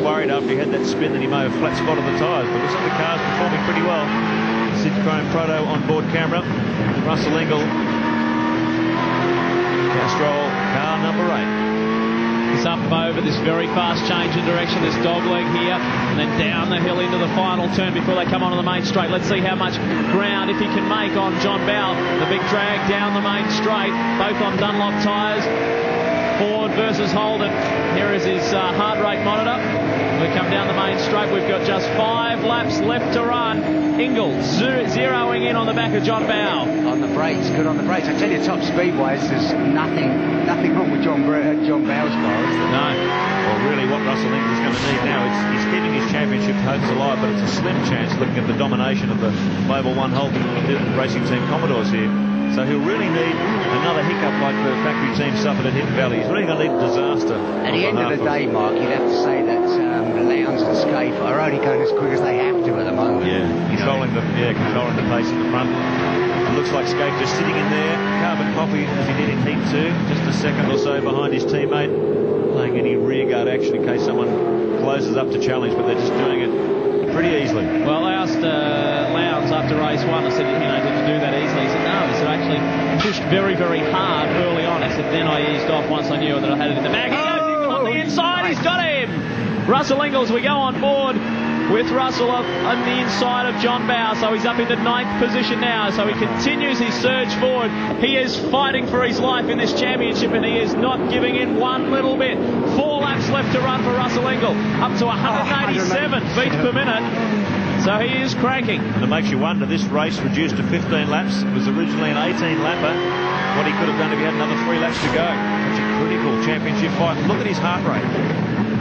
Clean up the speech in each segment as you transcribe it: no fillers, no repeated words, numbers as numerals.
worried after he had that spin that he may have flat spotted the tyres, but looks like the car's performing pretty well. Sid Chrome Proto on board camera. Russell Ingall, Castrol, car number 8. He's up over this very fast change in direction, this dog leg here, and then down the hill into the final turn before they come onto the main straight. Let's see how much ground, if he can make, on John Bowe. The big drag down the main straight, both on Dunlop tyres. Ford versus Holden. Here is his heart rate monitor. We come down the main straight. We've got just 5 laps left to run. Ingall zeroing in on the back of John Bowe. On the brakes, good on the brakes. I tell you, top speedways, there's nothing wrong with John Bowes' car, is there? No. Well, really, what Russell Ingall's going to need now is he's keeping his championship hopes alive, but it's a slim chance looking at the domination of the Global 1 Holden Racing Team Commodores here. So he'll really need another hiccup like the factory team suffered at Hidden Valley. He's really going to need a disaster. At the end of the day, Mark, you'd have to say that Lowndes and Scaife are only going as quick as they have to at the moment. Yeah, controlling the pace in the front. It looks like Scaife just sitting in there, carbon copy as he did in Heat 2, just a second or so behind his teammate, playing any rearguard action in case someone closes up to challenge, but they're just doing it pretty easily. Well, I asked Lowndes after race 1, I said, did you do that easily? He said, no. He said, I actually pushed very, very hard early on. He said, then I eased off once I knew that I had it in the bag. He goes on the inside, he's got him! Russell Ingall, we go on board with Russell on the inside of John Bowe, so he's up into 9th position now, so he continues his surge forward. He is fighting for his life in this championship, and he is not giving in one little bit. 4 laps left to run for Russell Ingall, up to 187 feet per minute. So he is cranking. And it makes you wonder, this race reduced to 15 laps. It was originally an 18-lapper. What he could have done if he had another 3 laps to go. Such a critical championship fight. Look at his heart rate.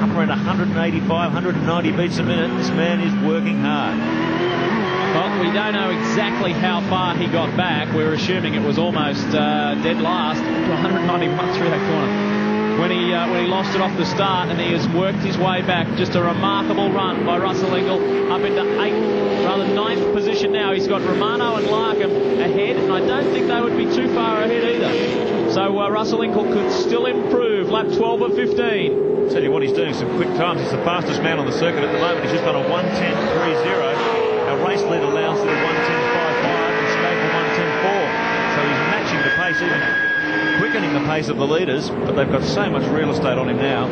Up around 185, 190 beats a minute. This man is working hard. Well, we don't know exactly how far he got back. We're assuming it was almost dead last, 191 through that corner. When he lost it off the start, and he has worked his way back. Just a remarkable run by Russell Ingall, up into 9th position now. He's got Romano and Larkham ahead, and I don't think they would be too far ahead either. So Russell Ingall could still improve. Lap 12 of 15. I'll tell you what, he's doing some quick times. He's the fastest man on the circuit at the moment. He's just done a 1:10.30. Our race leader Lowndes did a 1:10.55 and Scaife a 1:10.4. So he's matching the pace, even quickening the pace of the leaders, but they've got so much real estate on him now.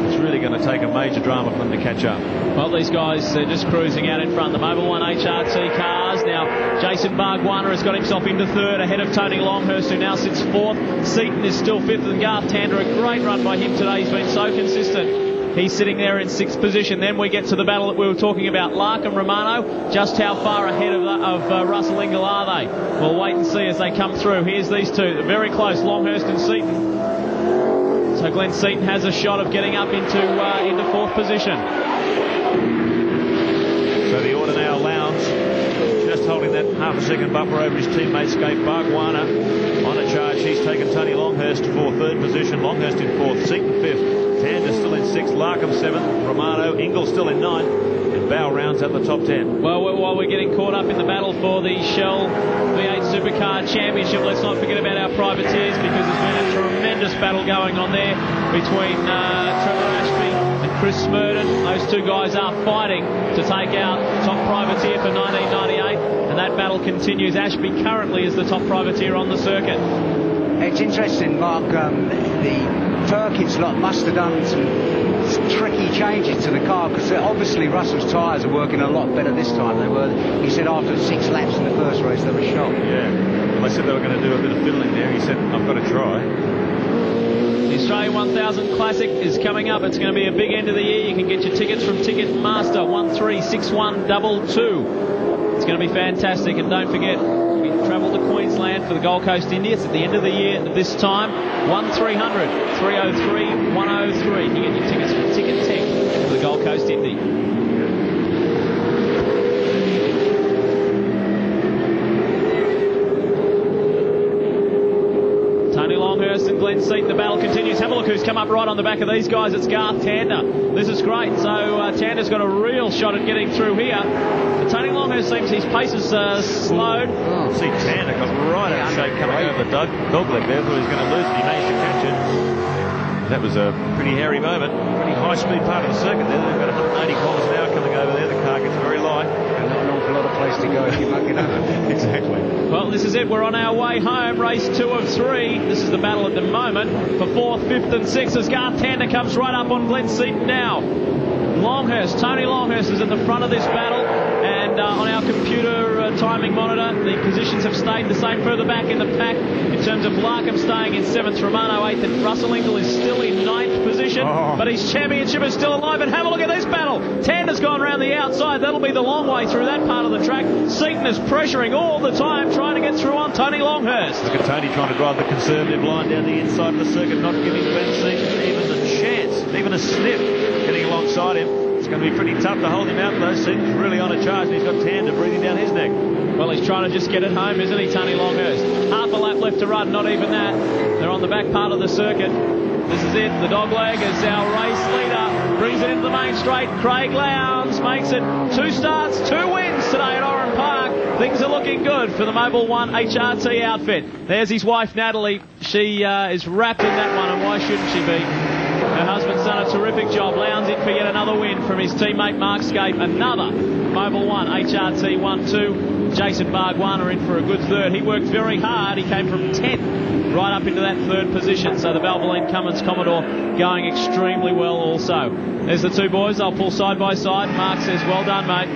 It's really going to take a major drama for them to catch up. Well, these guys are just cruising out in front. The Mobil 1 HRT cars. Now, Jason Bargwanna has got himself into 3rd ahead of Tony Longhurst, who now sits 4th. Seaton is still 5th, and Garth Tander, a great run by him today. He's been so consistent. He's sitting there in 6th position. Then we get to the battle that we were talking about. Larkham, Romano, just how far ahead of Russell Ingall are they? We'll wait and see as they come through. Here's these two. They're very close, Longhurst and Seaton. So Glenn Seaton has a shot of getting up into 4th position. So the order now, Lowndes just holding that half a second buffer over his teammate Scaife. Bargwanna on a charge. He's taken Tony Longhurst for 3rd position. Longhurst in 4th, Seaton 5th. Tander still in 6th, Larkham 7th, Romano, Ingall still in 9th, and Bowe rounds out the top 10. Well, while we're getting caught up in the battle for the Shell V8 Supercar Championship, let's not forget about our privateers, because there's been a tremendous battle going on there between Trevor Ashby and Chris Smurden. Those two guys are fighting to take out top privateer for 1998, and that battle continues. Ashby currently is the top privateer on the circuit. It's interesting, Mark. The Perkins lot must have done some tricky changes to the car, because obviously Russell's tyres are working a lot better this time. They were, he said, after 6 laps in the first race they were shot. Yeah, well, they said they were going to do a bit of fiddling there. He said, I've got to try. The Australian 1000 Classic is coming up. It's going to be a big end of the year. You can get your tickets from Ticketmaster, 136122. It's going to be fantastic, and don't forget, we travel to Queensland for the Gold Coast Indies at the end of the year at this time. 1300 303 103. You get your tickets from Ticket Tech for the Gold Coast Indy. Tony Longhurst and Glenn Seaton, the battle continues. Have a look who's come up right on the back of these guys. It's Garth Tander. This is great. So Tander's got a real shot at getting through here. Tony Longhurst seems his pace is slowed. Oh, see, Tander got right out of shape coming over the dog leg there. Thought he was going to lose it. He managed to catch it. That was a pretty hairy moment. Pretty high-speed part of the circuit there. They've got 180 kilometres an hour coming over there. The car gets very light. And not an awful lot of place to go if you muck it up. Exactly. Well, this is it. We're on our way home. Race 2 of 3. This is the battle at the moment for 4th, 5th and 6th as Garth Tander comes right up on Glenn Seaton now. Longhurst, Tony Longhurst is at the front of this battle, and on our computer timing monitor, the positions have stayed the same further back in the pack in terms of Larkham staying in 7th, Romano 8th, and Russell Ingall is still in 9th position, but his championship is still alive. And have a look at this battle. Tander's gone round the outside. That'll be the long way through that part of the track. Seaton is pressuring all the time, trying to get through on Tony Longhurst. Look at Tony trying to drive the conservative line down the inside of the circuit, not giving Glenn Seaton even a chance, even a sniff, getting alongside him. It's going to be pretty tough to hold him out, though. Seaton's really on a charge, and he's got Tander breathing down his neck. Well, he's trying to just get it home, isn't he, Tony Longhurst? Half a lap left to run, not even that. They're on the back part of the circuit. This is it. The dog leg as our race leader brings it into the main straight. Craig Lowndes makes it 2 starts, 2 wins today at Oran Park. Things are looking good for the Mobil 1 HRT outfit. There's his wife, Natalie. She is wrapped in that one, and why shouldn't she be? Her husband's done a terrific job. Lowndes in for yet another win from his teammate Mark Scape. Another Mobil 1 HRT 1-2. Jason Bargwanna in for a good third. He worked very hard. He came from 10th right up into that 3rd position. So the Valvoline Cummins Commodore going extremely well also. There's the two boys. They'll pull side by side. Mark says, well done, mate.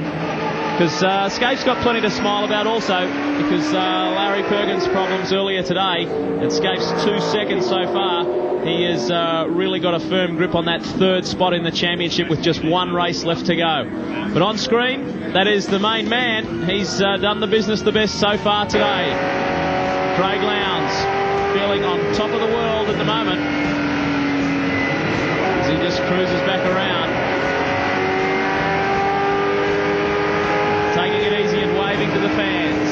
Because Scape's got plenty to smile about also, because Larry Perkins' problems earlier today, and Scape's 2 seconds so far. He has really got a firm grip on that 3rd spot in the championship with just 1 race left to go. But on screen, that is the main man. He's done the business the best so far today. Craig Lowndes feeling on top of the world at the moment as he just cruises back around. Taking it easy and waving to the fans.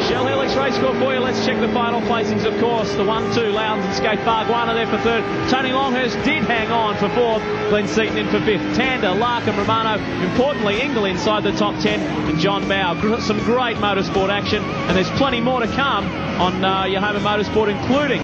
Shell Helix race score for you. Let's check the final placings, of course. The 1-2, Lowndes and Scape. Bargwanna there for 3rd. Tony Longhurst did hang on for 4th. Glenn Seaton in for 5th. Tander, Larkham, Romano. Importantly, Ingall inside the top 10. And John Bowe. Some great motorsport action. And there's plenty more to come on your home of motorsport, including